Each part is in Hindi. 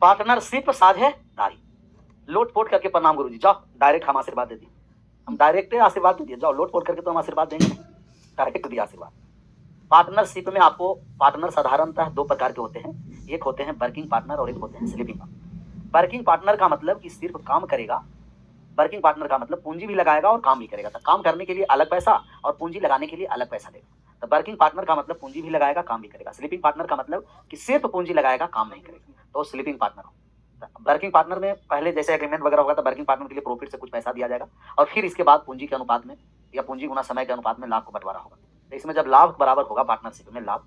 पार्टनरशिप साझेदारी। लोट पोट करके प्रणाम गुरुजी, जाओ डायरेक्ट हम आशीर्वाद दे दिए, हम डायरेक्ट आशीर्वाद दे दिए, जाओ लोट पोट करके तो हम आशीर्वाद देंगे नहीं, डायरेक्ट दिया आशीर्वाद। पार्टनरशिप में आपको पार्टनर साधारणतः दो प्रकार के होते हैं, एक होते हैं वर्किंग पार्टनर और एक होते हैं स्लीपिंग पार्टनर। वर्किंग पार्टनर का मतलब कि सिर्फ काम करेगा, वर्किंग पार्टनर का मतलब पूंजी भी लगाएगा और काम भी करेगा। तो काम करने के लिए अलग पैसा और पूंजी लगाने के लिए अलग पैसा देगा। तो वर्किंग पार्टनर का मतलब पूंजी भी लगाएगा, काम भी करेगा। स्लीपिंग पार्टनर का मतलब कि सिर्फ पूंजी लगाएगा, काम नहीं करेगा, तो स्लीपिंग पार्टनर हो। वर्किंग पार्टनर में पहले जैसे एग्रीमेंट वगैरह होगा तो वर्किंग पार्टनर के लिए प्रॉफिट से कुछ पैसा दिया जाएगा और फिर इसके बाद पूंजी के अनुपात में या पूंजी गुना समय के अनुपात में लाभ को बंटवारा होगा। तो इसमें जब लाभ बराबर होगा पार्टनरशिप में लाभ,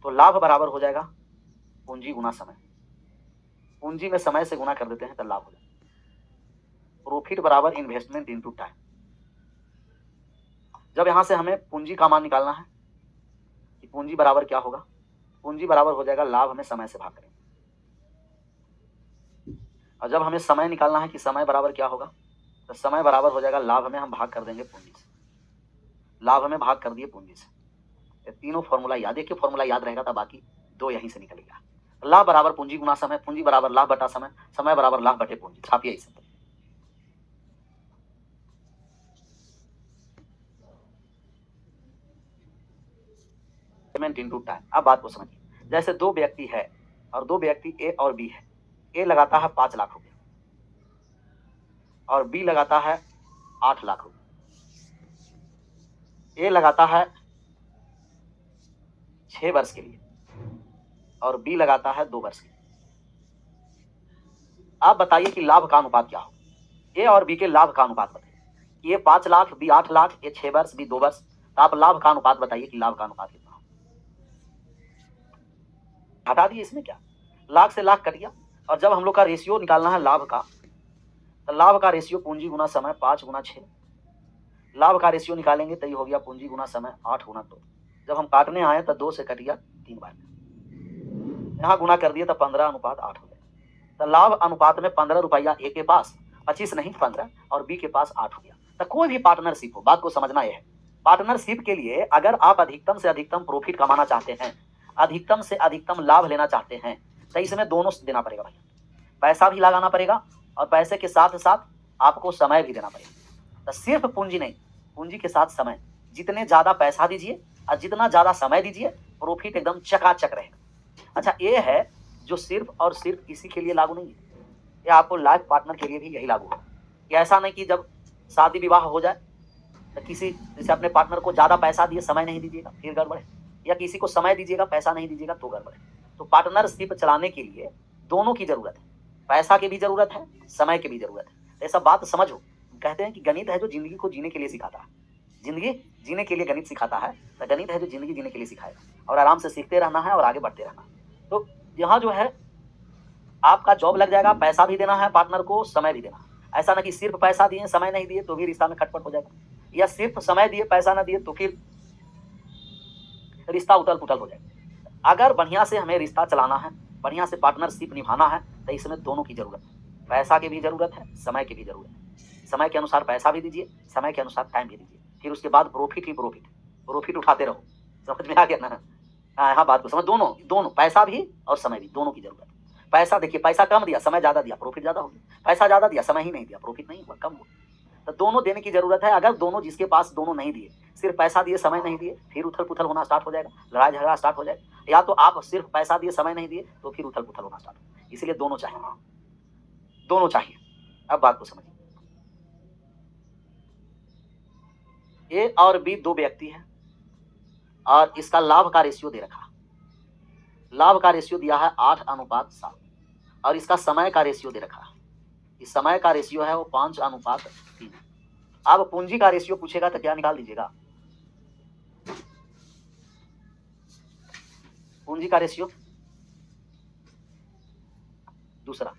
तो लाभ बराबर हो जाएगा पूंजी गुना समय। पूंजी में समय से गुना कर देते हैं तो लाभ हो जाएगा। प्रॉफिट बराबर इन्वेस्टमेंट इनटू टाइम। जब यहां से हमें पूंजी का मान निकालना है कि पूंजी बराबर क्या होगा, पूंजी बराबर हो जाएगा लाभ में समय से भाग करेंगे। और जब हमें समय निकालना है कि समय बराबर क्या होगा, तो समय बराबर हो जाएगा लाभ में हम भाग कर देंगे पूंजी से। लाभ में भाग कर दिए पूंजी से। ये तीनों फॉर्मूला याद, एक फॉर्मूला याद रहेगा तो बाकी दो यहीं से निकलेगा। लाभ बराबर पूंजी गुना समय, पूंजी बराबर लाभ बटा समय, समय बराबर लाभ बटे पूंजी। छापिए इसे। Into time. अब बात को समझिए, जैसे दो व्यक्ति है और दो व्यक्ति ए और बी है। ए लगाता है 5 लाख रुपए और बी लगाता है 8 लाख रुपए। ए लगाता है 6 वर्ष के लिए और बी लगाता है 2 वर्ष के लिए। आप बताइए कि लाभ का अनुपात क्या हो। ए और बी के लाभ का अनुपात बताइए। ये 5 लाख, बी 8 लाख, ये 6 वर्ष, बी 2 वर्ष। तो आप लाभ का अनुपात बताइए कि लाभ का अनुपात कितना हो। हटा दिए, इसमें क्या, लाख से लाख कट गया। और जब हम लोग का रेशियो निकालना है लाभ का, तो लाभ का रेशियो पूंजी गुना समय 5 गुना 6। लाभ का रेशियो निकालेंगे तो ये हो गया पूंजी गुना समय 8 गुना 2। जब हम काटने आए तो 2 से कट गया 3 बार, यहाँ गुना कर दिया तो 15:8 हो गया। तो लाभ अनुपात में 15 रुपया ए के पास, 25 नहीं 15, और बी के पास 8 हो गया। तो कोई भी पार्टनरशिप हो, बात को समझना यह है, पार्टनरशिप के लिए अगर आप अधिकतम से अधिकतम प्रॉफिट कमाना चाहते हैं, अधिकतम से अधिकतम लाभ लेना चाहते हैं, तो इसमें दोनों देना पड़ेगा भैया। पैसा भी लगाना पड़ेगा और पैसे के साथ साथ आपको समय भी देना पड़ेगा। तो सिर्फ पूंजी नहीं, पूंजी के साथ समय। जितने ज्यादा पैसा दीजिए और जितना ज्यादा समय दीजिए, प्रॉफिट एकदम चकाचक रहेगा। अच्छा, ये है जो सिर्फ और सिर्फ किसी के लिए लागू नहीं है, ये आपको लाइफ पार्टनर के लिए भी यही लागू है। कि ऐसा नहीं कि जब शादी विवाह हो जाए तो किसी जैसे अपने पार्टनर को ज्यादा पैसा दिए समय नहीं दीजिएगा फिर गड़बड़ है, या किसी को समय दीजिएगा पैसा नहीं दीजिएगा तो गड़बड़ है। तो पार्टनरशिप चलाने के लिए दोनों की जरूरत है, पैसा की भी जरूरत है, समय की भी जरूरत है। ऐसा बात समझो, कहते हैं कि गणित है जो जिंदगी को जीने के लिए सिखाता है। जिंदगी जीने के लिए गणित सिखाता है, तो गणित है जो जिंदगी जीने के लिए सिखाएगा। और आराम से सीखते रहना है और आगे बढ़ते रहना है। तो यहाँ जो है आपका जॉब लग जाएगा, पैसा भी देना है पार्टनर को, समय भी देना है। ऐसा ना कि सिर्फ पैसा दिए समय नहीं दिए तो भी रिश्ता में खटपट हो जाएगा, या सिर्फ समय दिए पैसा ना दिए तो फिर रिश्ता उथल पुथल हो जाएगा। अगर बढ़िया से हमें रिश्ता चलाना है, बढ़िया से पार्टनरशिप निभाना है, तो इसमें दोनों की जरूरत है। पैसा की भी जरूरत है, समय की भी जरूरत है। समय के अनुसार पैसा भी दीजिए, समय के अनुसार टाइम भी दीजिए, फिर उसके बाद प्रॉफिट ही प्रॉफिट, प्रॉफिट उठाते रहो। समझ में आ गया ना? हाँ, बात को समझ, दोनों दोनों पैसा भी और समय भी, दोनों की जरूरत है। पैसा देखिए, पैसा कम दिया समय ज्यादा दिया प्रॉफिट ज्यादा हो गया, पैसा ज्यादा दिया समय ही नहीं दिया प्रॉफिट नहीं हुआ, कम हुआ। तो दोनों देने की जरूरत है। अगर दोनों, जिसके पास दोनों नहीं दिए, सिर्फ पैसा दिए समय नहीं दिए, फिर उथल पुथल होना स्टार्ट हो जाएगा, लड़ाई झगड़ा स्टार्ट हो जाएगा। या तो आप सिर्फ पैसा दिए समय नहीं दिए तो फिर उथल पुथल होना स्टार्ट हो। इसलिए दोनों चाहिए, दोनों चाहिए। अब बात को समझिए, ए और बी दो व्यक्ति हैं और इसका लाभ का रेशियो दे रखा है। लाभ का रेशियो दिया है 8:7 और इसका समय का रेशियो दे रखा है। इस समय का रेशियो है वो 5:3। अब पूंजी का रेशियो पूछेगा तो क्या निकाल दीजिएगा? पूंजी का रेशियो दूसरा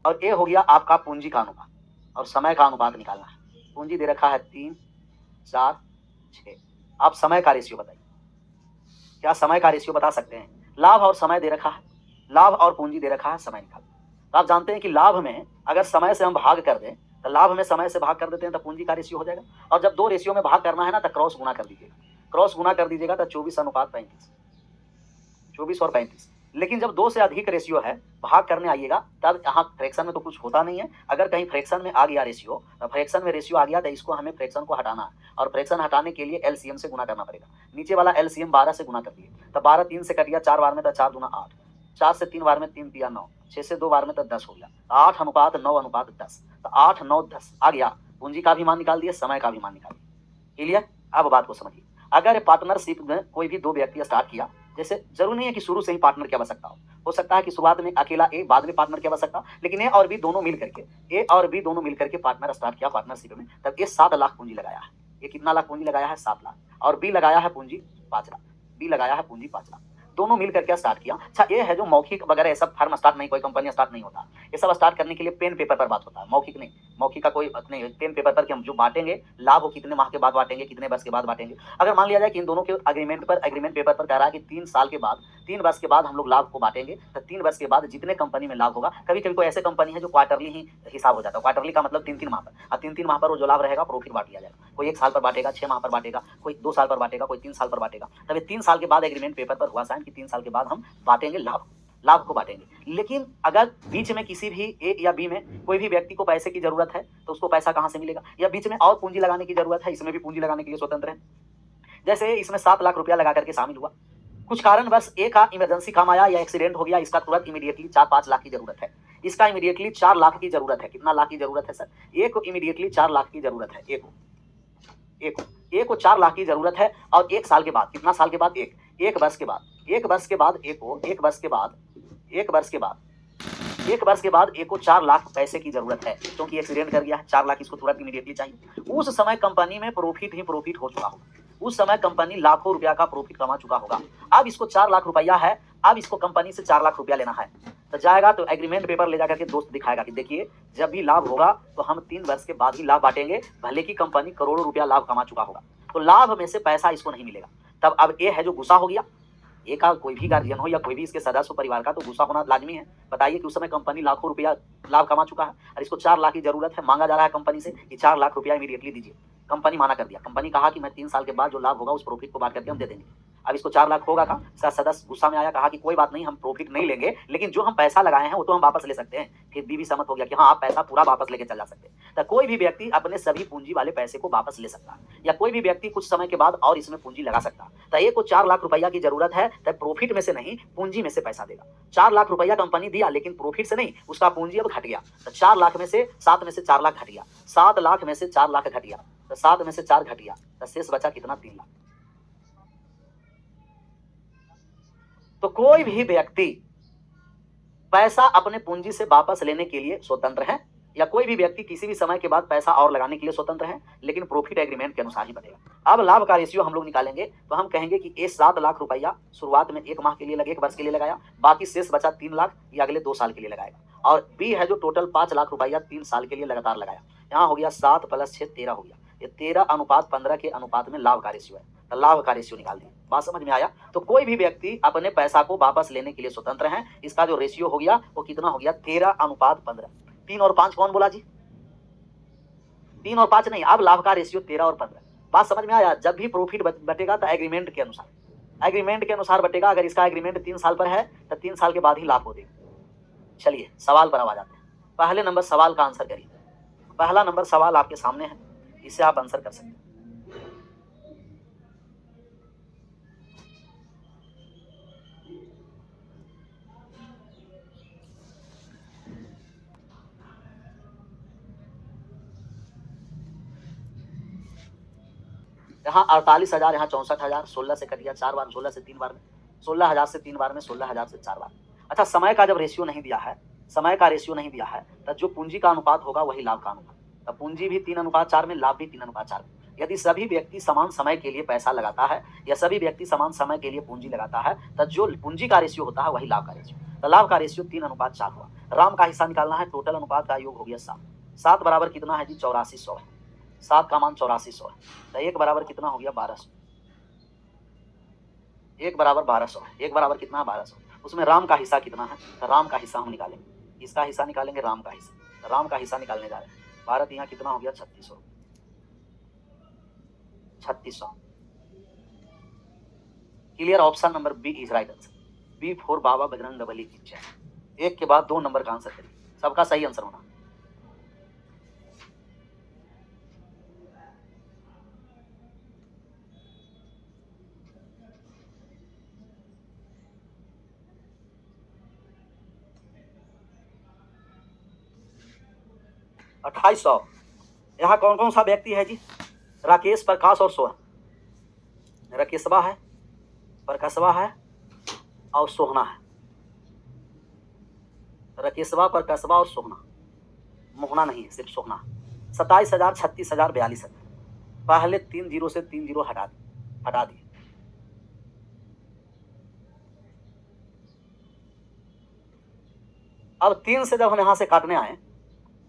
और ये हो गया आपका पूंजी का अनुपात, और समय का अनुपात निकालना है। पूंजी दे रखा है 3, 4, 6। आप समय का रेशियो बताइए। क्या समय का रेशियो बता सकते हैं? लाभ और समय दे रखा है, लाभ और पूंजी दे रखा है, समय निकाल। तो आप जानते हैं कि लाभ में अगर समय से हम भाग कर दें, तो लाभ में समय से भाग कर देते हैं तो पूंजी का रेशियो हो जाएगा। और जब दो रेशियो में भाग करना है ना, तो क्रॉस गुना कर दीजिएगा, क्रॉस गुना कर दीजिएगा तो 24:35, 24 और 35। लेकिन जब दो से अधिक रेशियो है, भाग करने आइएगा, तब यहाँ फ्रैक्शन में तो कुछ होता नहीं है। अगर कहीं फ्रैक्शन में आ गया रेशियो, फ्रैक्शन में रेशियो आ गया, तो इसको हमें फ्रैक्शन को हटाना है, और फ्रैक्शन हटाने के लिए एलसीएम से गुना करना पड़ेगा। नीचे वाला एलसीएम 12 से गुना कर दिए, तो 12 3 से कट गया, 4 बार में तो 4 दूना 8, 4 से 3 बार में 3 तिया 9, 6 से 2 बार में तो 10 हो गया, 8:9:10। तो 8 9 10 आ गया। पूंजी का भी मान निकाल दिए, समय का भी मान निकाल दिए। क्लियर? अब बात को समझिए। अगर पार्टनरशिप में कोई भी दो व्यक्ति स्टार्ट किया, जैसे जरूर नहीं है कि शुरू से ही पार्टनर की आवश्यकता हो सकता है कि शुरुआत में अकेला ए, बाद में पार्टनर की आवश्यकता, लेकिन ए और बी दोनों मिल करके, ए और बी दोनों मिल करके पार्टनर स्टार्ट किया पार्टनरशिप में, तब ये 7 लाख पूंजी लगाया है। ये कितना लाख पूंजी लगाया है? 7 लाख। और बी लगाया है पूंजी 5 लाख, बी लगाया है पूंजी 5 लाख, दोनों मिल करके स्टार्ट किया। अच्छा, ये है जो मौखिक वगैरह ये सब फर्म स्टार्ट नहीं, कोई कंपनी स्टार्ट नहीं होता, ये सब स्टार्ट करने के लिए पेन पेपर पर बात होता है, मौखिक नहीं। मौखिक का कोई नहीं, पेन पेपर पर कि हम जो बांटेंगे लाभ वो कितने माह के बाद बांटेंगे, कितने वर्ष के बाद बांटेंगे। अगर मान लिया जाए कि इन दोनों के एग्रीमेंट पेपर पर कह रहा है कि 3 साल के बाद, 3 वर्ष के बाद हम लोग लाभ को बांटेंगे, तो 3 वर्ष के बाद जितने कंपनी में लाभ होगा, कभी कभी कोई ऐसे कंपनी है जो क्वार्टरली ही हिसाब हो जाता है, क्वार्टरली का मतलब 3-3 माह पर, और 3-3 माह पर वो जो लाभ रहेगा प्रॉफिट बांट लिया जाएगा। कोई 1 साल पर बांटेगा, 6 माह पर बांटेगा, कोई 2 साल पर बांटेगा, कोई 3 साल पर बांटेगा। तब ये 3 साल के बाद एग्रीमेंट पेपर पर हुआ साइन कि 3 साल के बाद हम बांटेंगे लाभ को बांटेंगे। लेकिन अगर बीच में किसी भी ए या बी में कोई भी व्यक्ति को पैसे की जरूरत है, तो उसको पैसा कहां से मिलेगा? या बीच में और पूंजी लगाने की जरूरत है, इसमें भी पूंजी लगाने के लिए स्वतंत्र है। जैसे इसमें 7 लाख रुपया लगा करके शामिल हुआ, कुछ कारण बस ए का इमरजेंसी काम आया या एक्सीडेंट हो गया, इसका तुरंत इमीडिएटली 4-5 लाख की जरूरत है, इसका इमीडिएटली 4 लाख की जरूरत है। कितना लाख की जरूरत है सर? ए को इमीडिएटली 4 लाख की जरूरत है। ए को 4 लाख की जरूरत है। और 1 साल के बाद, कितना साल के बाद? 1 वर्ष के बाद, 1 वर्ष के बाद ए को, 1 वर्ष के बाद, 1 वर्ष के बाद, 1 वर्ष के बाद ए को 4 लाख पैसे की जरूरत है, क्योंकि एक्सीडेंट कर गया है, 4 लाख इसको तुरंत इमीडिएटली चाहिए। उस समय कंपनी में प्रॉफिट ही प्रॉफिट हो चुका होगा, उस समय कंपनी लाखों रुपया का प्रॉफिट कमा चुका होगा। अब इसको 4 लाख रुपया है, अब इसको कंपनी से 4 लाख रुपया लेना है, तो जाएगा तो एग्रीमेंट पेपर ले जाकर के दोस्त दिखाएगा कि देखिए जब भी लाभ होगा तो हम 3 वर्ष के बाद ही लाभ बांटेंगे, भले की कंपनी करोड़ों रुपया लाभ कमा चुका होगा, तो लाभ में से पैसा इसको नहीं मिलेगा। तब अब ए है जो गुस्सा हो गया, ए का कोई भी गार्जियन हो या कोई भी इसके सदस्य हो परिवार का, तो गुस्सा होना लाजमी है। बताइए कि उस समय कंपनी लाखों रुपया लाभ कमा चुका है और इसको 4 लाख की जरूरत है, मांगा जा रहा है कंपनी से कि 4 लाख रुपया इमीडिएटली दीजिए। कंपनी माना कर दिया, कंपनी कहा कि मैं 3 साल के बाद जो लाभ होगा उस प्रॉफिट को बांट करके हम दे देंगे। अब इसको 4 लाख होगा का, इसका सदस्य गुस्सा में आया, कहा कि कोई बात नहीं, हम प्रॉफिट नहीं लेंगे, लेकिन जो हम पैसा लगाए हैं वो तो हम वापस ले सकते हैं। फिर बीवी सहमत हो गया कि हाँ आप पैसा पूरा वापस लेके चल जा सकते हैं। तो कोई भी व्यक्ति अपने सभी पूंजी वाले पैसे को वापस ले सकता है, या कोई भी व्यक्ति कुछ समय के बाद और इसमें पूंजी लगा सकता है। तो ए को 4 लाख रुपया की जरूरत है, तो प्रॉफिट में से नहीं पूंजी में से पैसा देगा। 4 लाख रुपया कंपनी दिया, लेकिन प्रॉफिट से नहीं, उसका पूंजी अब घट गया। तो 4 लाख में से 7 में से 4 लाख घट गया, 7 लाख में से 4 लाख घट गया, तो 7 में से 4 घट गया, तो शेष बचा कितना? 3 लाख। तो कोई भी व्यक्ति पैसा अपने पूंजी से वापस लेने के लिए स्वतंत्र है, या कोई भी व्यक्ति किसी भी समय के बाद पैसा और लगाने के लिए स्वतंत्र है, लेकिन प्रॉफिट एग्रीमेंट के अनुसार ही बनेगा। अब लाभ का रेशियो हम लोग निकालेंगे, तो हम कहेंगे कि ए 7 लाख रुपया शुरुआत में 1 माह के लिए लगे, 1 वर्ष के लिए लगाया, बाकी शेष बचा 3 लाख, ये अगले 2 साल के लिए लगाएगा। और बी है जो टोटल 5 लाख रुपया 3 साल के लिए लगातार लगाया। यहाँ हो गया 7 + 6 13 हो गया, ये 13:15 के अनुपात में लाभ का रेशियो है। तो लाभ का रेशियो निकाल दिया। बात समझ में आया? तो कोई भी व्यक्ति अपने पैसा को वापस लेने के लिए स्वतंत्र है। इसका जो रेशियो हो गया वो कितना हो गया? 13:15। 3 और 5 कौन बोला जी? 3 और 5 नहीं, अब लाभ का रेशियो 13 और 15। बात समझ में आया? जब भी प्रॉफिट बटेगा तो एग्रीमेंट के अनुसार, एग्रीमेंट के अनुसार बटेगा। अगर इसका एग्रीमेंट 3 साल पर है तो 3 साल के बाद ही लाभ हो देगा। चलिए सवाल पर आ जाते हैं। पहले नंबर सवाल का आंसर करिए। पहला नंबर सवाल आपके सामने है, इसे आप आंसर कर सकते हैं। यहाँ 48,000, यहाँ 64,000, 16 से कट गया 4 बार, 16 से 3 बार में, 16,000 से 3 बार में, 16,000 से 4 बार। अच्छा, समय का जब रेशियो नहीं दिया है, समय का रेशियो नहीं दिया है, तो जो पूंजी का अनुपात होगा वही लाभ का अनुपात। तो पूंजी भी 3:4 में, लाभ भी 3:4 में। यदि सभी व्यक्ति समान समय के लिए पैसा लगाता है, या सभी व्यक्ति समान समय के लिए पूंजी लगाता है, तो जो पूंजी का रेशियो होता है वही लाभ का रेशियो। तो लाभ का रेशियो 3:4 हुआ। राम का हिस्सा निकालना है, टोटल अनुपात का योग हो गया 7। 7 बराबर कितना है जी? 8400 है। 7 का मान 8400 है। तो 1 बराबर कितना हो गया? 1200। 1 बराबर 1200 है। 1 बराबर कितना है 1200। उसमें राम का हिस्सा कितना है, तो राम का हिस्सा हम निकालेंगे। इसका हिस्सा निकालेंगे, राम का हिस्सा। तो राम का हिस्सा निकालने जा रहे हैं। भारत यहाँ कितना हो गया 3600। 3600 clear. Option number B is right answer. B for Baba Bajrang Bali की जय। एक के बाद 2 नंबर का आंसर करिए, सबका सही आंसर होना। अट्ठाईस सौ। यहाँ कौन कौन सा व्यक्ति है जी, राकेश, प्रकाश और सोहन। राकेशवा है, प्रकाशवा है और सोहना है। राकेशवा, प्रकाशवा और सोहना, मोहना नहीं है, सिर्फ सोहना। 27,000, 36,000, 42,000। पहले 3 जीरो से 3 जीरो हटा दिए। अब 3 से जब हम यहाँ से काटने आए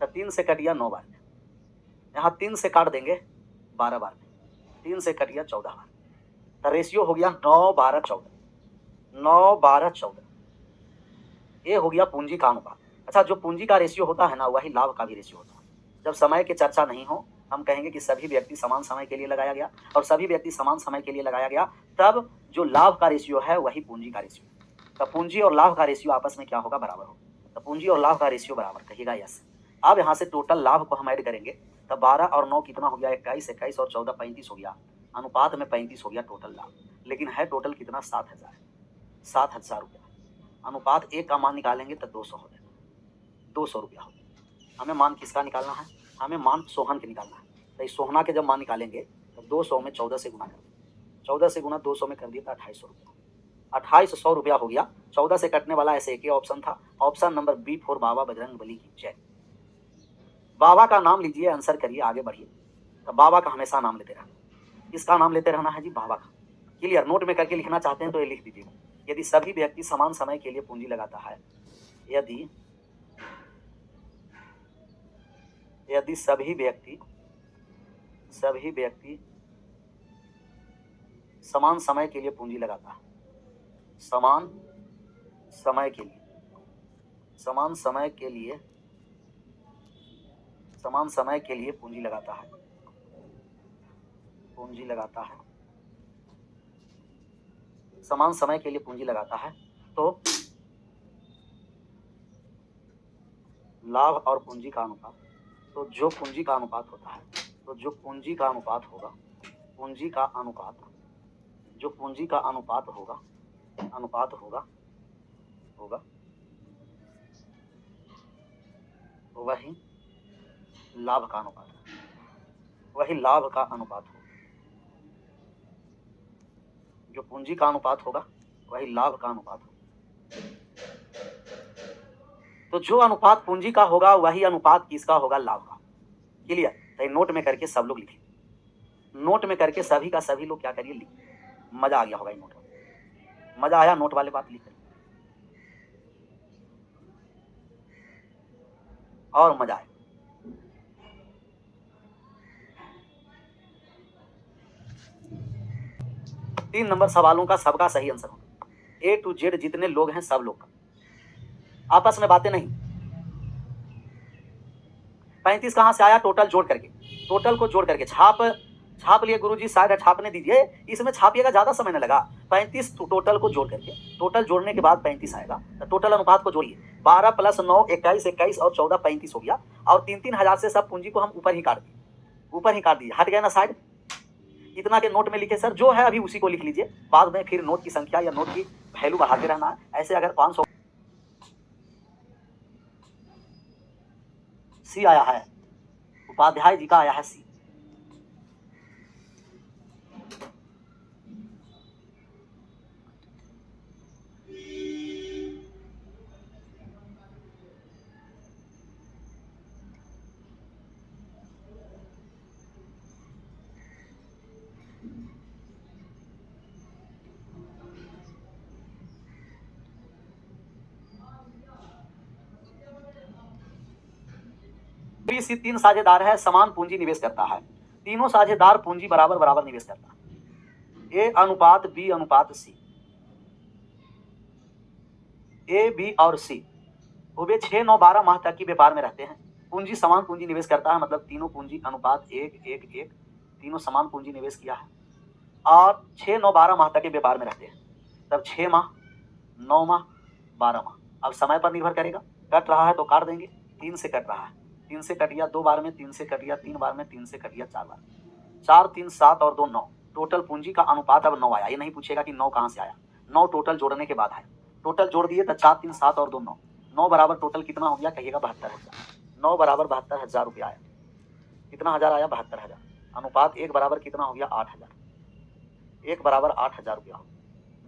तो 3 से कटिया 9 बार में, यहाँ 3 से काट देंगे 12 बार में, 3 से कटिया 14 बार। तो रेशियो हो गया 9, 12, 14। 9, 12, 14 ये हो गया पूंजी का अनुपात। अच्छा, जो पूंजी का रेशियो होता है ना, वही लाभ का भी रेशियो होता है। जब समय की चर्चा नहीं हो, हम कहेंगे कि सभी व्यक्ति समान समय के लिए लगाया गया, और सभी व्यक्ति समान समय के लिए लगाया गया, तब जो लाभ का रेशियो है वही पूंजी का रेशियो। तो पूंजी और लाभ का रेशियो आपस में क्या होगा, बराबर होगा। तो पूंजी और लाभ का रेशियो बराबर, कहिएगा यस। अब यहाँ से टोटल लाभ को हम ऐड करेंगे, तो 12 और 9 कितना हो गया, 21, 21 और 14, 35 हो गया। अनुपात में 35 हो गया टोटल लाभ। लेकिन है टोटल कितना, 7,000, 7,000 रुपया। अनुपात 1 का मान निकालेंगे तो 200 हो जाएगा, 200 रुपया हो गया। हमें मान किसका निकालना है, हमें मान सोहन के निकालना है। तो इस सोहना के जब मान निकालेंगे तो 200 में 14 से गुना कर दिए, 14 से गुना 200 में कर दिए तो 2800 रुपया। 2800 रुपया हो गया। 14 से कटने वाला ऐसे एक ही ऑप्शन था, option number B for Baba Bajrang Bali की जय। बाबा का नाम लीजिए, आंसर करिए, आगे बढ़िए। तो बाबा का हमेशा नाम लेते रहना, इसका नाम लेते रहना है जी, बाबा का। क्लियर। नोट में करके लिखना चाहते हैं तो ये लिख दीजिएगा। यदि सभी व्यक्ति समान समय के लिए पूंजी लगाता है, यदि सभी व्यक्ति समान समय के लिए पूंजी लगाता है, समान समय के लिए पूंजी लगाता है, समान समय के लिए पूंजी लगाता है, तो लाभ और पूंजी का अनुपात, तो जो पूंजी का अनुपात होता है, तो जो पूंजी का अनुपात होगा, जो पूंजी का अनुपात होगा वही लाभ का अनुपात, वही लाभ का अनुपात होगा। जो पूंजी का अनुपात होगा वही लाभ का अनुपात होगा। तो जो अनुपात पूंजी का होगा वही अनुपात किसका होगा, लाभ का। क्लियर। तो नोट में करके सब लोग लिखें, नोट में करके सभी का सभी लोग क्या करिए, लिखिए। मजा आ गया होगा नोट में, मजा आया नोट वाले बात लिख, और मजा आया। तीन नंबर सवालों का सबका सही आंसर होगा। A to Z जितने लोग हैं सब लोग का, आपस में बातें नहीं। 35 कहां से आया, टोटल जोड़ करके, टोटल को जोड़ करके छाप लिए गुरुजी, शायद छापने दीजिए, इसमें छापिएगा, ज्यादा समय न लगा। 35 टोटल को जोड़ करके, टोटल जोड़ने के बाद 35 आएगा, तो टोटल अनुपात को जोड़िए। 12 + 9 21, 21 और 14 35 हो गया। और 3-3 हजार से सब पूंजी को हम ऊपर ही काट दिए, हट गया ना साइड। इतना के नोट में लिखे सर, जो है अभी उसी को लिख लीजिए, बाद में फिर नोट की संख्या या नोट की वैल्यू बढ़ाते रहना है। ऐसे अगर 500 सी आया है, उपाध्याय जी का आया है सी। सी 3 साझेदार है, समान पूंजी निवेश करता है। तीनों साझेदार पूंजी बराबर निवेश करता है। A अनुपात B अनुपात C, ए, बी और सी वो वे 6, 9, 12 माह तक की व्यापार में रहते हैं। पूंजी समान पूंजी निवेश करता है, मतलब तीनों पूंजी अनुपात 1, 1, 1, तीनों समान पूंजी निवेश किया है और 6, 9, 12 माह तक के व्यापार में रहते हैं। तब 6 माह, 9 माह, 12 माह। अब समय पर निर्भर करेगा, कट रहा है तो काट देंगे। 3 से कट रहा है, 3 से कट गया 2 बार में, 3 से कट गया 3 बार में, 3 से कट गया 4 बार। 4, 3, 7 और 2, 9। टोटल पूंजी का अनुपात अब 9 आया। ये नहीं पूछेगा कि 9 कहाँ से आया, 9 टोटल जोड़ने के बाद आया। टोटल जोड़ दिए तो 4, 3, 7 और 2, 9। 9 बराबर टोटल कितना हो गया, कहिएगा 72,000। 9 बराबर 72,000 रुपया आया। कितना हजार आया, 72,000। अनुपात 1 बराबर कितना हो गया, 8,000। 1 बराबर 8,000 रुपया हो।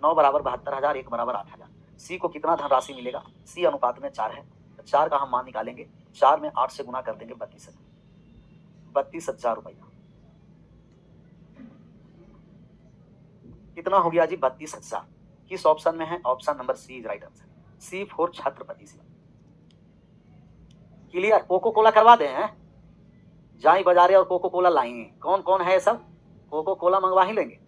9 बराबर 72,000, 1 बराबर 8,000। सी को कितना धनराशि मिलेगा, सी अनुपात में 4 है तो 4 का हम मान निकालेंगे। 4 में 8 से गुना कर देंगे, 32,000 रुपया। कितना हो गया जी, 32,000। किस ऑप्शन में है, option number C is right answer. C4 Chhatrapati Shivaji. Clear. Coca Cola करवा दे हैं, जाई बाजारे और कोको कोला लाएंगे। कौन कौन है सब, कोको कोला मंगवा ही लेंगे।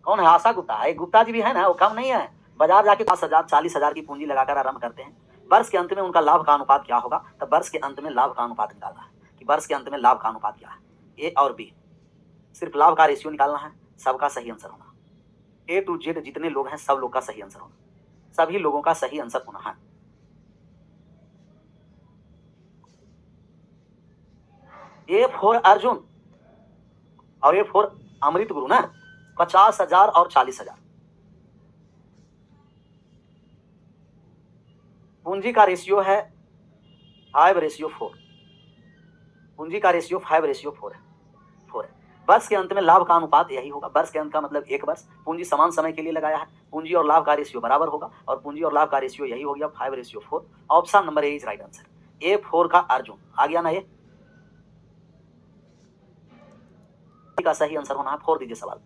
कौन है, आशा गुप्ता है, गुप्ता जी भी है ना, वो कम नहीं है। बाजार जाके 5,000, 40,000 की पूंजी लगाकर आरंभ करते हैं। वर्ष के अंत में उनका लाभ का अनुपात क्या होगा, तो वर्ष के अंत में लाभ का अनुपात निकालना है कि वर्ष के अंत में लाभ का अनुपात क्या है। ए और बी, सिर्फ लाभ का रेशियो निकालना है, सबका सही आंसर होना। A to Z जितने लोग हैं सब लोग का सही आंसर होना, सभी लोगों का सही आंसर होना है। A फॉर अर्जुन और A फॉर अमृत गुरु ना, 50,000 और 40,000। पूंजी का रेशियो है 5:4। पूंजी का रेशियो 5:4 है, 4 है। वर्ष के अंत में लाभ का अनुपात यही होगा। वर्ष के अंत का मतलब 1 वर्ष। पूंजी समान समय के लिए लगाया है, पूंजी और लाभ का रेशियो बराबर होगा और पूंजी और लाभ का रेशियो यही हो गया 5:4। Option number A is right answer. A4 का अर्जुन आ गया ना, ये का सही आंसर होना है। 4 दीजिए सवाल।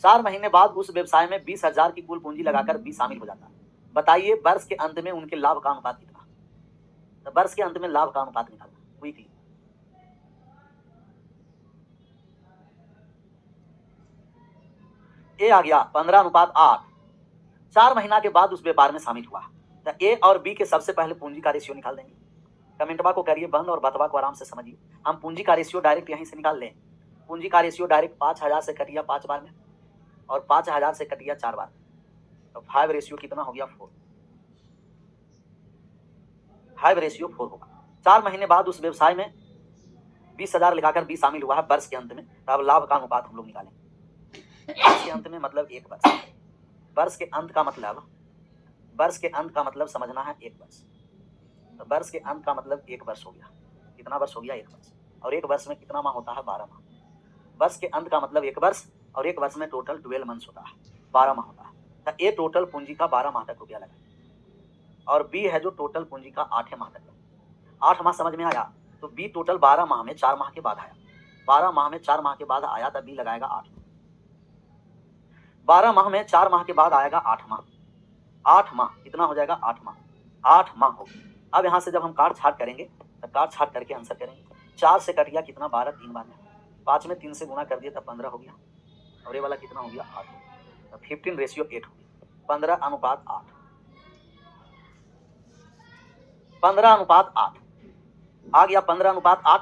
चार महीने बाद उस व्यवसाय में 20,000 की कुल पूंजी लगाकर बी शामिल हो जाता है। बताइए वर्ष के अंत में उनके लाभ का अनुपात कितना। तो वर्ष के अंत में लाभ का अनुपात निकालना क्विकली। ए आ गया 15:8। 4 महीना के बाद उस व्यापार में शामिल हुआ तो ए और बी के सबसे पहले पूंजी का रेशियो निकाल देंगे। कमेंटवा को करिए बंद और बतवा को आराम से समझिए। हम पूंजी का रेशियो डायरेक्ट यहीं से निकाल लें। पूंजी का रेशियो डायरेक्ट 5,000 से कटिया 5 बार में और 5,000 से कटिया 4 बार, तो 5 कितना हो गया, 4। 5:4 होगा। 4 महीने बाद उस व्यवसाय में 20,000 लगाकर बी शामिल हुआ है वर्ष के अंत में, तो अब लाभ का अनुपात हम लोग निकालेंगे। वर्ष के अंत में मतलब 1 वर्ष। वर्ष के अंत का मतलब, वर्ष के अंत का मतलब समझना है 1 वर्ष। तो वर्ष के अंत का मतलब 1 वर्ष हो गया। कितना वर्ष हो गया, 1 वर्ष। और 1 वर्ष में कितना माह होता है, 12 माह। वर्ष के अंत का मतलब 1 वर्ष और 1 वर्ष में टोटल 12 मंथ्स होता है, 12 माह होता है। तो ए टोटल पूंजी का 12 माह तक रुपया लगा और बी है जो टोटल पूंजी का 8 माह तक लगा। 8 माह समझ में आया। तो बी टोटल 12 माह में 4 माह के बाद आया। 12 माह में 4 माह के बाद आया तो बी लगाएगा 8 माह। 12 माह में 4 माह के बाद आएगा 8 माह। 8 माह कितना हो जाएगा, 8 माह। 8 माह हो। अब यहाँ से जब हम काट छाट करेंगे तो काट छाट करके आंसर करेंगे। 4 से कट गया कितना, 12, 3 बार में। 5 में 3 से गुना कर दिया तब 15 हो गया और ये वाला कितना हो गया, 8 हो गया। तो 15:8 हो गया। 15:8। 15:8 आ गया। 15:8।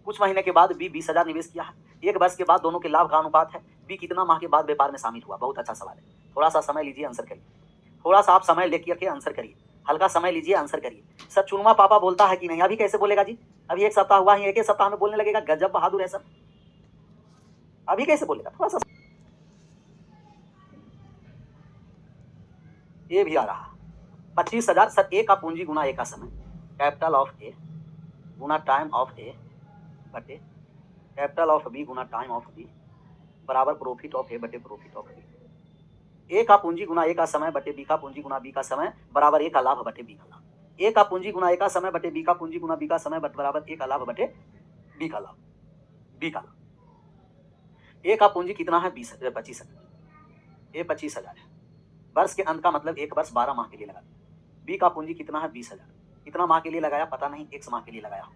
कुछ महीने के बाद बी 20,000 निवेश किया है। 1 वर्ष के बाद दोनों के लाभ का अनुपात है। बी कितना माह के बाद व्यापार में शामिल हुआ। बहुत अच्छा सवाल है। थोड़ा सा समय लीजिए, आंसर करिए। थोड़ा सा आप समय लेकर के आंसर करिए, हल्का समय लीजिए, आंसर करिए। सर चुनमा पापा बोलता है कि नहीं, अभी कैसे बोलेगा जी, अभी 1 सप्ताह हुआ ही, 1 सप्ताह में बोलने लगेगा। गजब बहादुर है सर, अभी कैसे बोलेगा। थोड़ा सा ए भी आ रहा। 25,000 सर, ए का पूंजी गुना ए का समय, कैपिटल ऑफ ए गुना टाइम ऑफ ए बटे कैपिटल ऑफ बी गुना टाइम ऑफ बी बराबर प्रॉफिट ऑफ ए बटे प्रॉफिट ऑफ बी। ए का पूंजी गुना ए का समय बटे बी का पूंजी गुना बी का समय बराबर ए का लाभ बटे बी का लाभ। ए का पूंजी गुना ए का समय बटे बी का पूंजी गुना बी का समय बराबर ए का लाभ बटे बी का लाभ। बी का लाभ ए का पूंजी कितना है 25,000। ए 25,000 है। वर्ष के अंत का मतलब एक वर्ष 12 माह के लिए लगा। बी का पूंजी कितना है 20,000। कितना माह के लिए लगाया पता नहीं, x माह के लिए लगाया।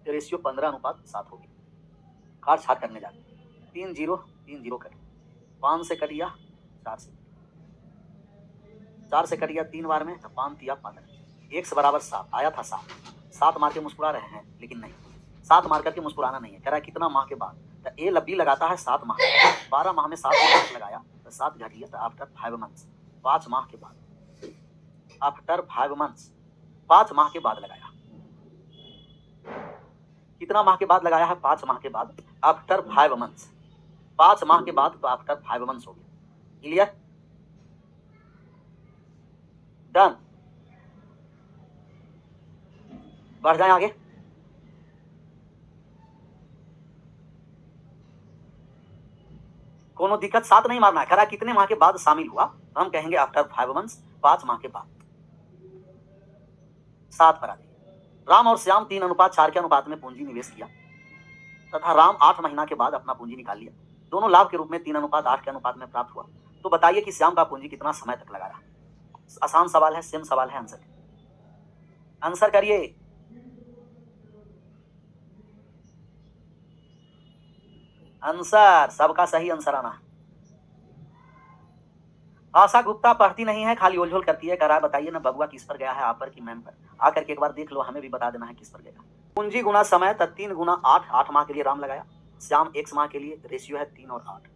रेशियो 15:7 हो गया। काट छाट करने जाते 3 0 3 0 कर 5 से कट गया 4 से 4 से कट गया 3 बार में तो 5 तिया 15 x बराबर 7 आया था 7 मार के मुस्कुरा रहे हैं लेकिन नहीं 7 मार करके मुस्कुराना नहीं है। कह रहा है कितना माह के बाद तो ए लब्बी लगाता है 7 माह 12 माह में 7 माह लगाया तो 7 घट गया तो आफ्टर 5 मंथ्स 5 माह के बाद आफ्टर 5 मंथ्स 5 माह के बाद लगाया। कितना माह के बाद लगाया है 5 माह के बाद आफ्टर 5 मंथ्स 5 माह के बाद तो आफ्टर 5 मंथ्स हो गया। Clear done. बढ़ जाए आगे। कोनो दिक्कत 7 नहीं मारना है। खरा कितने माह के बाद शामिल हुआ तो हम कहेंगे आफ्टर 5 मंथ्स 5 माह के बाद 7 पर आ गई। राम और श्याम 3:4 के अनुपात में पूंजी निवेश किया तथा राम 8 महीना के बाद अपना पूंजी निकाल लिया। दोनों लाभ के रूप में 3:8 के अनुपात में प्राप्त हुआ। तो बताइए कि श्याम का पूंजी कितना समय तक लगा रहा। आसान सवाल है, सेम सवाल है। आंसर करिए। आंसर सबका सही आंसर आना। आशा गुप्ता पढ़ती नहीं है, खाली ओलझोल करती है। कह रहा है बताइए ना बबुआ किस पर गया है, आप पर कि मैम पर। आकर के एक बार देख लो, हमें भी बता देना है किस पर गया। पूंजी गुना समय तो 3 गुना 8 8 माह के लिए राम लगाया, श्याम 1 माह के लिए। रेशियो है 3 और 8।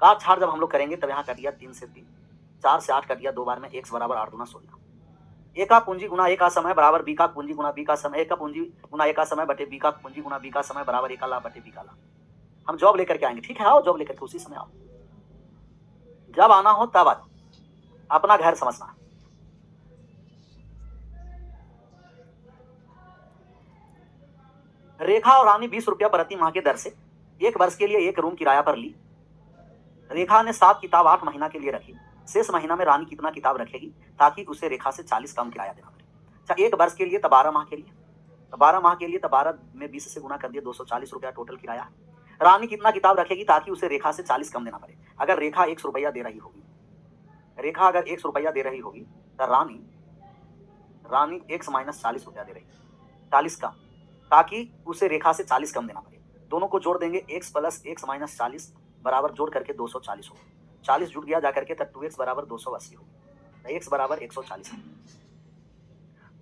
काट छाट जब हम लोग करेंगे तब यहाँ कट गया 3 से 3 4 से 8 कट गया 2 बार में x बराबर 8 गुना 16। ए का पूंजी गुना ए का समय बराबर बी का पूंजी गुना बी का समय। ए का पूंजी गुना ए का समय बटे बी का पूंजी गुना बी का समय बराबर ए का लाभ बटे बी का लाभ। हम जॉब लेकर के आएंगे, ठीक है। आओ जॉब लेकर के उसी समय आओ, जब आना हो तब आ जाओ, अपना घर समझना। रेखा और रानी 20 रुपया प्रति माह के दर से 1 वर्ष के लिए 1 रूम किराया पर ली। रेखा ने 7 किताब 8 महीना के लिए रखी। शेष महीना में रानी कितना किताब रखेगी ताकि उसे रेखा से 40 कम किराया देना पड़े। अच्छा 1 वर्ष के लिए तो 12 माह के लिए, तो 12 माह के लिए तो 12 में 20 से गुना कर दिए 240 रुपया टोटल किराया। रानी कितना किताब रखेगी ताकि उसे रेखा से 40 कम देना पड़े। अगर रेखा 100 रुपया दे रही होगी, रेखा अगर 100 रुपया दे रही होगी तो रानी x माइनस 40 रुपया दे रही, 40 कम, ताकि उसे रेखा से 40 कम देना पड़े। दोनों को जोड़ देंगे, x प्लस x माइनस 40 बराबर जोड़ करके 240 हो। 40 जुड़ गया जाकर के तब 2x बराबर 280 हो। तो x बराबर 140 है।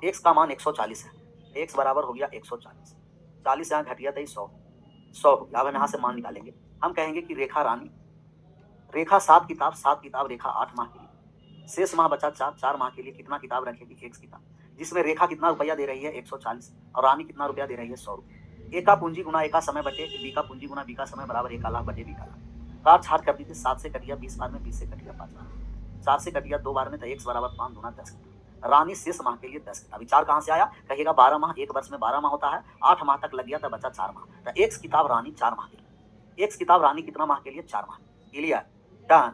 x का मान 140 है, x बराबर हो गया 140। 40 यहाँ घट गया तो 100 हो गया। अब हम यहाँ से मान निकालेंगे। हम कहेंगे कि रेखा रानी, रेखा 7 किताब रेखा 8 माह के लिए, शेष माह बचा 4 माह के लिए कितना किताब रखेगी 1 किताब, जिसमें रेखा कितना रुपया दे रही है 140 और रानी कितना रुपया दे रही है 100 रुपये। ए का पूंजी गुना ए का समय बटे बी का पूंजी गुना बी का समय बराबर ए का लाभ बटे बी का लाभ। काट छाट कर दी थी, 7 से कट गया 20 बार में, 20 से कट गया 5 बार में, 4 से कट गया 2 बार में, तो x बराबर 5 गुना 10 किताब। रानी शेष माह के लिए 10 किताब। अभी 4 कहाँ से आया, कहिएगा 12 माह, 1 वर्ष में 12 माह होता है, 8 माह तक लग गया तो बचा 4 माह, तो x किताब रानी 4 माह के लिए। x किताब रानी कितना माह के लिए 4 माह। Clear done.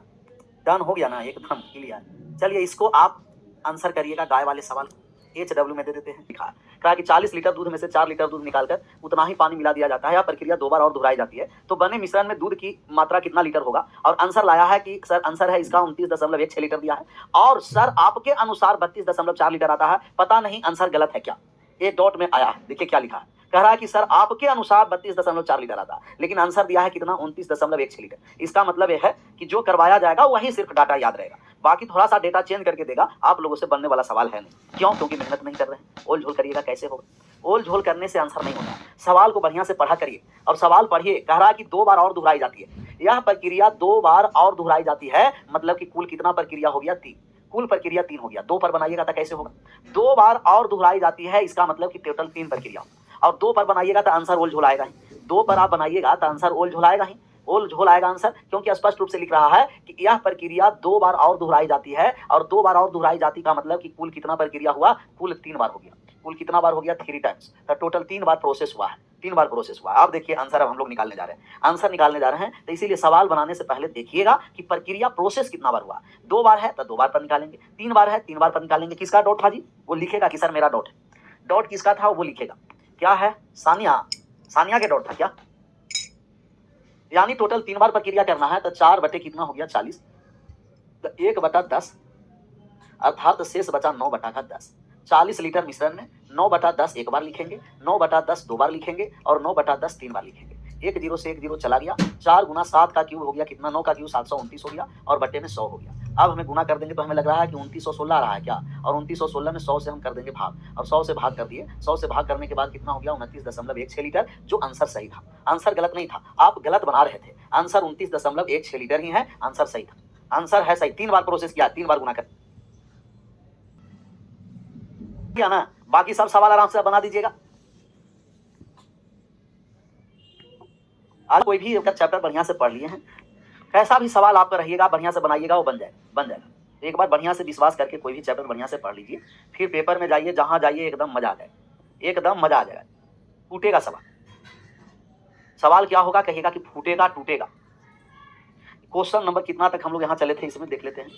डन हो गया ना, एकदम क्लियर। चलिए इसको आप आंसर करिएगा। गाय वाले सवाल HW में दे देते हैं। लिखा कहा कि 40 लीटर दूध में से 4 लीटर दूध निकालकर उतना ही पानी मिला दिया जाता है। यह प्रक्रिया 2 बार और दोहराई जाती है तो बने मिश्रण में दूध की मात्रा कितना लीटर होगा। और आंसर लाया है कि सर आंसर है इसका 29.16 लीटर दिया है और सर आपके अनुसार 32.4 लीटर आता है। पता नहीं आंसर गलत है क्या, एक डॉट में आया है। देखिए क्या लिखा है, कह रहा है कि सर आपके अनुसार 32.4 लीटर आता है लेकिन आंसर दिया है कितना 29.16 लीटर। इसका मतलब यह है कि जो करवाया जाएगा वही सिर्फ डाटा याद रहेगा, बाकी थोड़ा सा डेटा चेंज करके देगा। आप लोगों से बनने वाला सवाल है नहीं। क्यों? क्योंकि मेहनत नहीं कर रहे हैं। ओल झोल करिएगा कैसे होगा, ओल झोल करने से आंसर नहीं होता। सवाल को बढ़िया से पढ़ा करिए और सवाल पढ़िए। कह रहा है कि 2 बार और दोहराई जाती है। यह प्रक्रिया 2 बार और दोहराई जाती है, मतलब कि कुल कितना प्रक्रिया हो गया 3, कुल प्रक्रिया 3 हो गया। 2 पर बनाइएगा तो कैसे होगा, 2 बार और दोहराई जाती है, इसका मतलब कि टोटल 3 प्रक्रिया। और 2 पर बनाइएगा तो आंसर ओल झोल आएगा ही। 2 पर आप बनाइएगा तो आंसर ओल झोल आएगा ही, ओल झोल आएगा आंसर, क्योंकि स्पष्ट रूप से लिख रहा है कि यह प्रक्रिया 2 बार और दोहराई जाती है और 2 बार और दोहराई जाती का मतलब कि कुल कितना प्रक्रिया हुआ, कुल 3 बार हो गया। कुल कितना बार हो गया 3 टाइम्स, तो टोटल 3 बार प्रोसेस हुआ है, 3 बार प्रोसेस हुआ है। अब देखिए आंसर अब हम लोग निकालने जा रहे हैं, आंसर निकालने जा रहे हैं, तो इसीलिए सवाल बनाने से पहले देखिएगा कि प्रक्रिया प्रोसेस कितना बार हुआ। 2 बार है तो 2 बार पर निकालेंगे, 3 बार है 3 बार पर निकालेंगे। किसका डॉट था जी, वो लिखेगा कि सर मेरा डॉट है, डॉट किसका था वो लिखेगा, क्या है सानिया, सानिया के डॉट था क्या, यानी टोटल 3 बार प्रक्रिया करना है, तो 4 बटे कितना हो गया 40, तो 1/10 अर्थात शेष बचा 9/10। 40 लीटर मिश्रण में 9/10 एक बार लिखेंगे, 9/10 2 बार लिखेंगे और 9/10 3 बार लिखेंगे। 1 0 से 1 0 चला गया, 4 गुना 7 का क्यूब हो गया कितना, 9 का क्यूब 729 हो गया और बटे में 100 हो गया। अब हमें गुना कर देंगे तो हमें लग रहा है कि 2916 आ रहा है क्या, और 2916 में 100 से हम कर देंगे भाग, और 100 से भाग कर दिए, 100 से भाग करने के बाद कितना हो गया 29.16 लीटर, जो आंसर सही था। आंसर गलत नहीं था, आप गलत बना रहे थे, आंसर 29.16 लीटर ही है, आंसर सही था, आंसर है सही। 3 बार प्रोसेस किया, 3 बार गुना कर किया ना, बाकी सब सवाल आराम से बना दीजिएगा। आज कोई भी अगर चैप्टर बढ़िया से पढ़ लिए हैं, कैसा भी सवाल आपका रहिएगा बढ़िया से बनाइएगा, वो बन जाएगा। एक बार बढ़िया से विश्वास करके कोई भी चैप्टर बढ़िया से पढ़ लीजिए, फिर पेपर में जाइए, जहां जाइए एकदम मजा आ जाए, एकदम मजा आ जाएगा। फूटेगा सवाल, सवाल क्या होगा कहिएगा कि फूटेगा टूटेगा। क्वेश्चन नंबर कितना तक हम लोग यहाँ चले थे इसमें देख लेते हैं।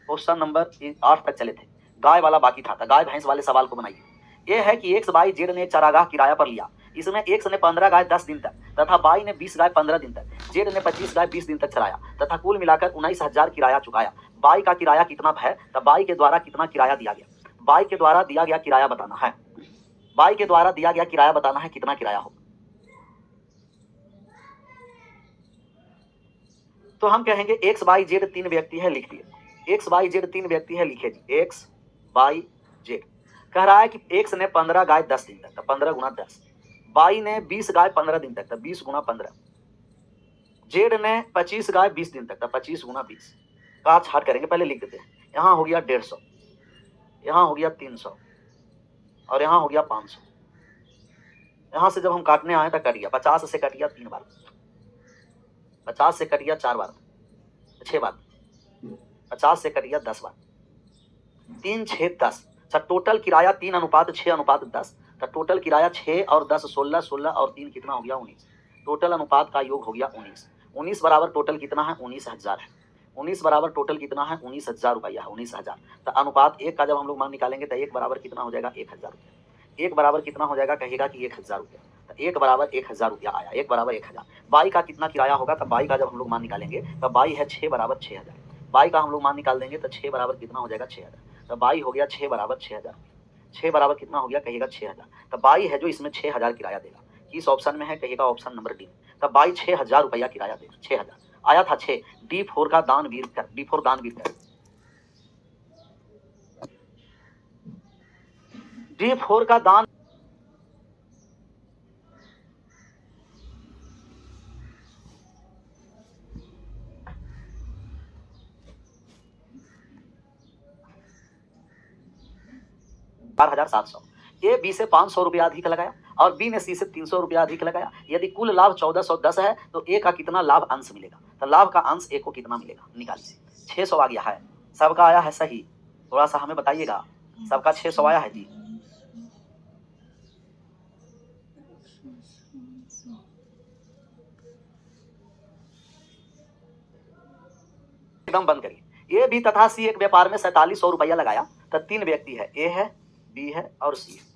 क्वेश्चन नंबर 8 तक चले थे, गाय वाला बाकी था, गाय भैंस वाले सवाल को बनाइए। यह है कि एक्स बाई जेड ने एक चारागाह किराया पर लिया, इसमें एक्स ने 15 गाय 10 दिन तक तथा बाई ने 20 गाय 15 दिन तक, जेड ने 25 गाय 20 दिन तक चलाया तथा कुल मिलाकर 19,000 किराया चुकाया। बाई का किराया कितना है, तब बाई के द्वारा कितना किराया दिया गया, बाई के द्वारा दिया गया किराया बताना है, बाई के द्वारा दिया गया किराया बताना है कितना किराया हो। तो हम कहेंगे एक्स बाई जेड 3 व्यक्ति है, लिख दिए एक्स बाई जेड 3 व्यक्ति है, लिखे जी एक्स बाई जेड। कह रहा है कि एक्स ने 15 गाय 10 दिन तक, 15 गुना 10, बाई ने 20 गाय 15 दिन तक, 20 गुना 15, जेड ने 25 गाय 20 दिन तक, 25 गुना 20। काट छाट करेंगे, पहले लिख देते हैं। यहाँ हो गया 150, यहाँ हो गया 300 और यहाँ हो गया 500। यहाँ से जब हम काटने आए तो कट गया, 50 से कट गया 3 बार, 50 से कट गया 4 बार, 6 बार, 50 से कट गया 10 बार, 3 6 10। अच्छा टोटल किराया 3:6:10, तो टोटल किराया 6 और 10 16, 16 और 3 कितना हो गया 19। टोटल अनुपात का योग हो गया 19। 19 बराबर टोटल कितना है 19,000 है। 19 बराबर टोटल कितना है 19,000 रुपया है, 19,000। तो अनुपात 1 का जब हम लोग मान निकालेंगे तो 1 बराबर कितना हो जाएगा 1,000 रुपया। 1 बराबर कितना हो जाएगा कहेगा कि 1,000 रुपया, तो 1 बराबर 1,000 रुपया आया, 1 बराबर 1,000। बाई का कितना किराया होगा, तो बाई का जब हम लोग मान निकालेंगे तो बाई है 6 बराबर 6,000। बाई का हम लोग मान निकाल देंगे तो 6 बराबर कितना हो जाएगा 6,000, तो बाई हो गया 6 बराबर 6,000। 6 बराबर कितना हो गया कहिएगा 6,000, तो बाई है जो इसमें 6,000 किराया देगा। किस ऑप्शन में है कहिएगा ऑप्शन नंबर डी। तो बाई 6,000 रुपया किराया देगा, 6,000 आया था 6। D4 का दानवीर कर, D4 दानवीर कर, D4 का दान 4,700। ए बी से 500 रुपया अधिक लगाया और बी ने सी से 300 रुपया अधिक लगाया। यदि कुल लाभ 1410 है तो ए का कितना लाभ अंश मिलेगा, तो लाभ का अंश ए को कितना मिलेगा निकालिए। 600 आ गया है, सबका आया है सही, थोड़ा सा हमें बताइएगा, सबका 600 आया है जी। एकदम बंद करिए। ए बी तथा सी एक व्यापार में 4700 रुपया लगाया, तो 3 व्यक्ति है, ए है बी है और सी है।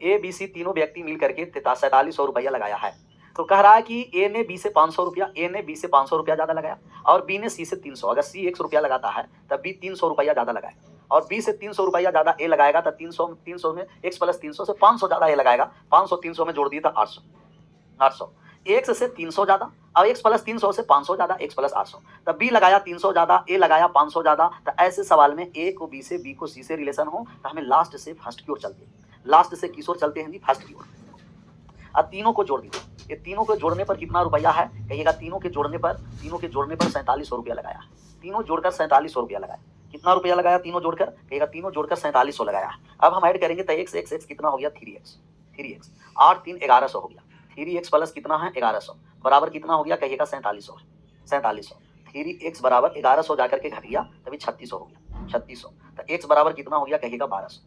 ए बी सी तीनों व्यक्ति मिल करके 4700 रुपया लगाया है। तो कह रहा है कि ए ने बी से 500 रुपया, ए ने बी से 500 रुपया ज्यादा लगाया और बी ने सी से 300। अगर सी 100 रुपया लगाता है तब बी 300 रुपया ज्यादा लगाए, और बी से 300 रुपया ज्यादा ए लगाएगा तो 300 में x प्लस 300 से 500 ज्यादा ए लगाएगा। 500 300 में जोड़ दिए तो 800, 800 एक्स से 300 ज्यादा और एक्स प्लस 300 से 500 ज्यादा, एक्स प्लस 800। तब बी लगाया 300 ज्यादा, ए लगाया 500 ज्यादा। तो ऐसे सवाल में ए को बी से, बी को सी से रिलेशन हो तो हमें लास्ट से फर्स्ट की ओर चलते हैं, लास्ट से किस ओर चलते हैं जी फर्स्ट की ओर। अब तीनों को जोड़ दीजिए, ये तीनों को जोड़ने पर कितना रुपया है कहिएगा, तीनों के जोड़ने पर 4700 रुपया लगाया। तीनों जोड़कर 4700 रुपया लगाया। कितना रुपया लगाया तीनों जोड़कर कहिएगा, तीनों जोड़कर 4700 लगाया। अब हम ऐड करेंगे तो x कितना हो गया 3x, 3x 8 3 1100 हो गया। 3x प्लस कितना है 1100 बराबर कितना हो गया कहिएगा 4700, 4700। 3x बराबर 1100 जाकर के घट गया तभी 3600 हो गया, 3600। तो x बराबर कितना हो गया कहिएगा 1200,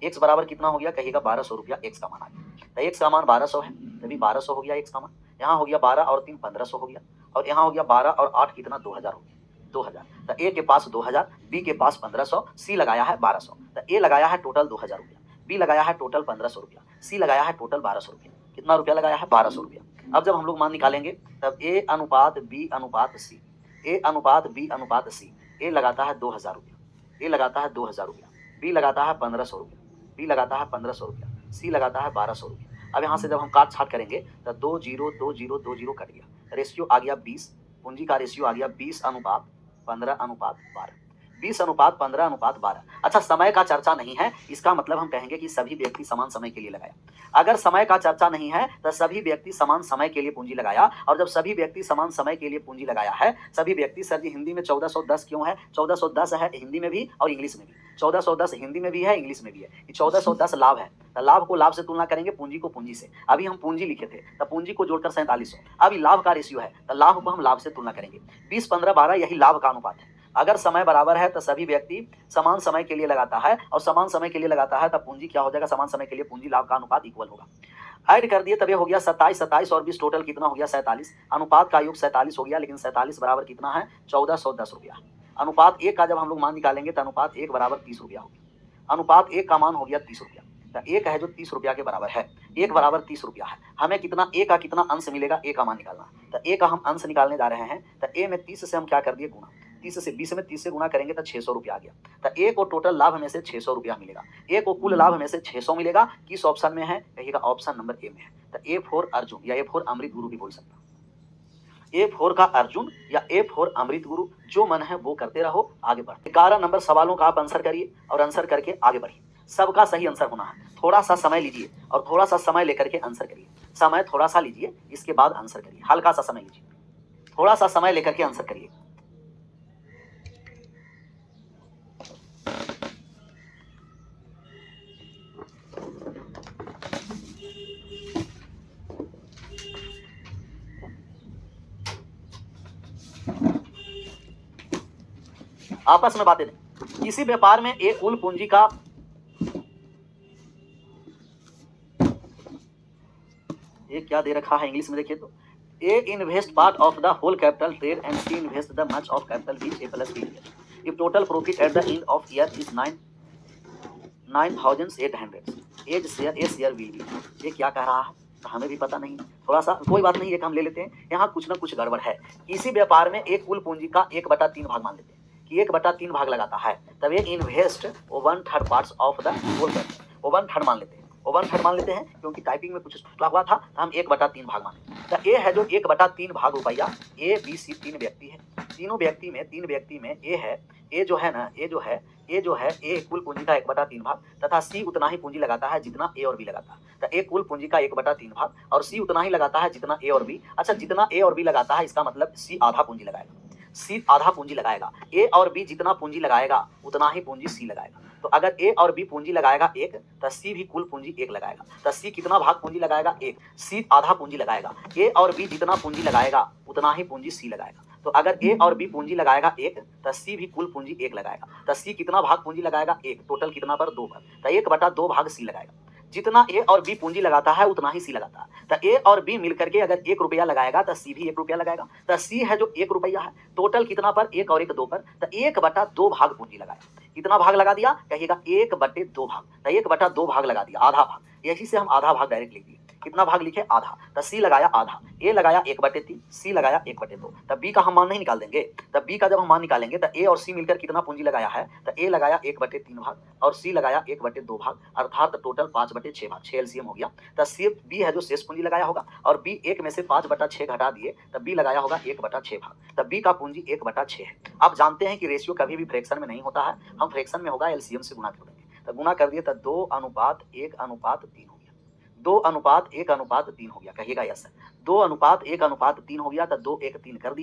एक्स बराबर कितना हो गया, कहिएगा 1200 रुपया एक्स का मान आ गया। तो एक्स का मान 1200 है, तभी 1200 हो गया एक्स का मान। यहाँ हो गया 12 और 3 1500 हो गया, और यहाँ हो गया 12 और 8 कितना 2000 हो गया, 2000। तो ए के पास 2000, बी के पास 1500, सी लगाया है 1200। तो ए लगाया है टोटल 2000 रुपया, बी लगाया है टोटल 1500 रुपया, सी लगाया है टोटल 1200 रुपया। कितना रुपया लगाया है, 1200 रुपया। अब जब हम लोग मान निकालेंगे तब ए अनुपात बी अनुपात सी, ए अनुपात बी अनुपात सी, ए लगाता है 2000 रुपया, ए लगाता है 2000 रुपया, बी लगाता है 1500 रुपया, बी लगाता है 1500 रुपया, सी लगाता है 1200 रुपया। अब यहाँ से जब हम काट छाट करेंगे तो 2 0 2 0 2 0 कट गया, रेशियो आ गया 20, पूंजी का रेशियो आ गया 20 अनुपात 15 अनुपात 12, 20 अनुपात 15 अनुपात 12। अच्छा, समय का चर्चा नहीं है, इसका मतलब हम कहेंगे कि सभी व्यक्ति समान समय के लिए लगाया। अगर समय का चर्चा नहीं है तो सभी व्यक्ति समान समय के लिए पूंजी लगाया, और जब सभी व्यक्ति समान समय के लिए पूंजी लगाया है, सभी व्यक्ति, सर जी हिंदी में 1410 क्यों है, 1410 है हिंदी में भी और इंग्लिश में भी, 1410 हिंदी में भी है इंग्लिश में भी है, 1410 लाभ है। तो लाभ को लाभ से तुलना करेंगे, पूंजी को पूंजी से। अभी हम पूंजी लिखे थे तो पूंजी को जोड़कर 4700, अभी लाभ का रेशियो है तो लाभ को हम लाभ से तुलना करेंगे। 20 15 12 यही लाभ का अनुपात है। अगर समय बराबर है तो सभी व्यक्ति समान समय के लिए लगाता है, और समान समय के लिए लगाता है तब पूंजी क्या हो जाएगा, समान समय के लिए पूंजी लाभ का अनुपात इक्वल होगा। ऐड कर दिए तब ये हो गया 27, 27 और 20 टोटल कितना हो गया 47, अनुपात का योग 47 हो गया, लेकिन 47 बराबर कितना है 1410 रुपया। अनुपात 1 का जब हम लोग मान निकालेंगे तो अनुपात 1 बराबर 30 रुपया हो गया, अनुपात 1 का मान हो गया 30 रुपया। तो 1 है जो 30 रुपया के बराबर है, 1 बराबर 30 रुपया है। हमें कितना ए का कितना अंश मिलेगा, ए का मान निकालना। तो ए का हम अंश निकालने जा रहे हैं, तो ए में 30 से हम क्या कर दिए गुना, 30 से 20 में 30 से गुना करेंगे तो 600 रुपया आ गया। तो ए को टोटल लाभ में से 600 रुपया मिलेगा, ए को कुल लाभ में से 600 मिलेगा। किस ऑप्शन में है, कहिएगा ऑप्शन नंबर ए में है। तो ए फॉर अर्जुन या ए फॉर अमृत गुरु भी बोल सकता हूं, ए फोर का अर्जुन या ए फोर अमृत गुरु, जो मन है वो करते रहो, आगे बढ़ते। 11 नंबर सवालों का आप आंसर करिए और आंसर करके आगे बढ़िए। सबका सही आंसर होना है। थोड़ा सा समय लीजिए और थोड़ा सा समय लेकर के आंसर करिए। समय थोड़ा सा लीजिए, इसके बाद आंसर करिए। हल्का सा समय लीजिए, थोड़ा सा समय लेकर के आंसर करिए। आपस में बातें नहीं। किसी व्यापार में एक कुल पूंजी का ये क्या दे रखा है इंग्लिश में देखिए तो, A invest part of the whole capital trade and C invest the much of capital which A plus B if total profit at the end of year is 9800 as share A share will be. ये क्या कह रहा है तो हमें भी पता नहीं, थोड़ा सा कोई बात नहीं, एक हम ले लेते हैं। यहाँ कुछ ना कुछ गड़बड़ है। इसी व्यापार में एक कुल पूंजी का 1/3 भाग मान लेते हैं कि 1/3 भाग लगाता है, तब ये invest 1/3 parts of the whole capital, 1/3 मान लेते हैं, 1/3 मान लेते हैं क्योंकि टाइपिंग में कुछ टुकड़ा हुआ था तो हम 1/3 भाग माने। तो ए है जो 1/3 भाग रुपया, ए बी सी 3 व्यक्ति है, तीन व्यक्ति में ए है, ए जो है ना, ए जो है ए कुल पूंजी का 1/3 भाग, तथा सी उतना ही पूंजी लगाता है जितना ए और बी लगाता है। तो ए कुल पूंजी का 1/3 भाग और सी उतना ही लगाता है जितना ए और बी। अच्छा, जितना ए और बी लगाता है इसका मतलब सी आधा पूंजी लगाएगा, सी आधा पूंजी लगाएगा। ए और बी जितना पूंजी लगाएगा उतना ही पूंजी सी लगाएगा। तो अगर ए और बी पूंजी लगाएगा 1 तो सी भी कुल पूंजी 1 लगाएगा। तो सी कितना भाग पूंजी लगाएगा 1, सी आधा पूंजी लगाएगा। ए और बी जितना पूंजी लगाएगा उतना ही पूंजी सी लगाएगा। तो अगर ए और बी पूंजी लगाएगा 1 तो सी भी कुल पूंजी 1 लगाएगा। तो सी कितना भाग पूंजी लगाएगा 1, टोटल कितना पर 2 पर, तो 1/2 भाग सी लगाएगा। जितना ए और बी पूंजी लगाता है उतना ही सी लगाता है। तो ए और बी मिलकर के अगर 1 रुपया लगाएगा तो सी भी 1 रुपया लगाएगा। तो सी है जो 1 रुपया है, टोटल कितना पर 1 और 1 2 पर, तो 1/2 भाग पूंजी लगाएगा। कितना भाग लगा दिया, कहिएगा 1/2 भाग। तो 1/2 भाग लगा दिया, आधा भाग। यही से हम आधा भाग डायरेक्ट लिख दिए। कितना भाग लिखे, आधा। तो सी लगाया आधा, ए लगाया 1/3, सी लगाया 1/2। तब बी का हम मान नहीं निकाल देंगे। तब बी का जब हम मान निकालेंगे तो ए और सी मिलकर कितना पूंजी लगाया है, तो ए लगाया 1/3 भाग और सी लगाया 1/2 भाग, अर्थात टोटल 5/6 भाग, 6 एलसीएम हो गया। तो सी बी है जो शेष पूंजी लगाया होगा, और बी 1 में से 5/6 घटा दिए तब बी लगाया होगा 1/6 भाग। तब बी का पूंजी 1/6 है। आप जानते हैं कि रेशियो कभी भी फ्रैक्शन में नहीं होता है, हम फ्रैक्शन में होगा एलसीएम से गुणा कर देंगे। तो गुणा कर दिए तो 2:1:3 हो गया, 2:1:3 हो गया, कहिएगा यस। 2:1:3 हो गया। तो 2 1 3 कर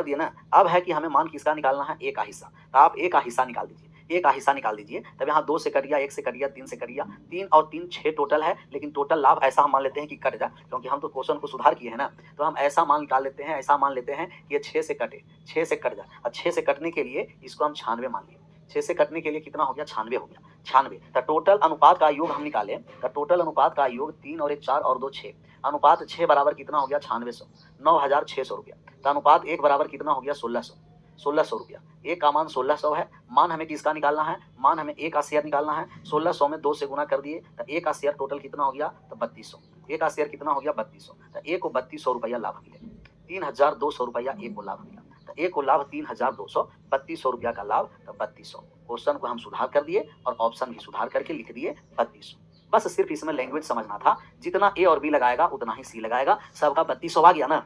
दिए ना। अब है कि हमें मान किसका निकालना है, ए का हिस्सा। तो आप ए का हिस्सा निकाल दीजिए, ए का हिस्सा निकाल दीजिए। तब यहाँ 2 से कट गया, 1 से कट गया, 3 से कट गया, 3 और 3 6 टोटल है। लेकिन टोटल लाभ ऐसा हम मान लेते हैं कि कट जाए, क्योंकि हम तो क्वेश्चन को सुधार किए हैं ना, तो हम ऐसा मान निकाल लेते हैं, ऐसा मान लेते हैं कि ये 6 से कटे, 6 से कट जाए। और 6 से कटने के लिए इसको हम 96 मान लिए। 6 से कटने के लिए कितना हो गया, 96 हो गया। 96। तो टोटल अनुपात का योग हम निकालें तो टोटल अनुपात का योग 3 और 1 4 और 2 6। अनुपात 6 बराबर कितना हो गया 9600, 9600 रुपया। तो अनुपात 1 बराबर कितना हो गया 1600, 1600 रुपया। एक का मान 1600 है। मान हमें किसका निकालना है, मान हमें एक का शेयर निकालना है। 1600 में 2 से गुना कर दिए तो एक का शेयर टोटल कितना हो गया तो 3200। एक का शेयर कितना हो गया 3200। तो एक को 3200 रुपया लाभ मिले, 3200 रुपया एक को लाभ मिला। तो एक को लाभ 3200, 3200 रुपया का लाभ तो 3200। क्वेश्चन को हम सुधार कर दिए और ऑप्शन भी सुधार करके लिख दिए 3200। बस सिर्फ इसमें लैंग्वेज समझना था, जितना ए और बी लगाएगा उतना ही सी लगाएगा। सबका 3200 आ गया ना।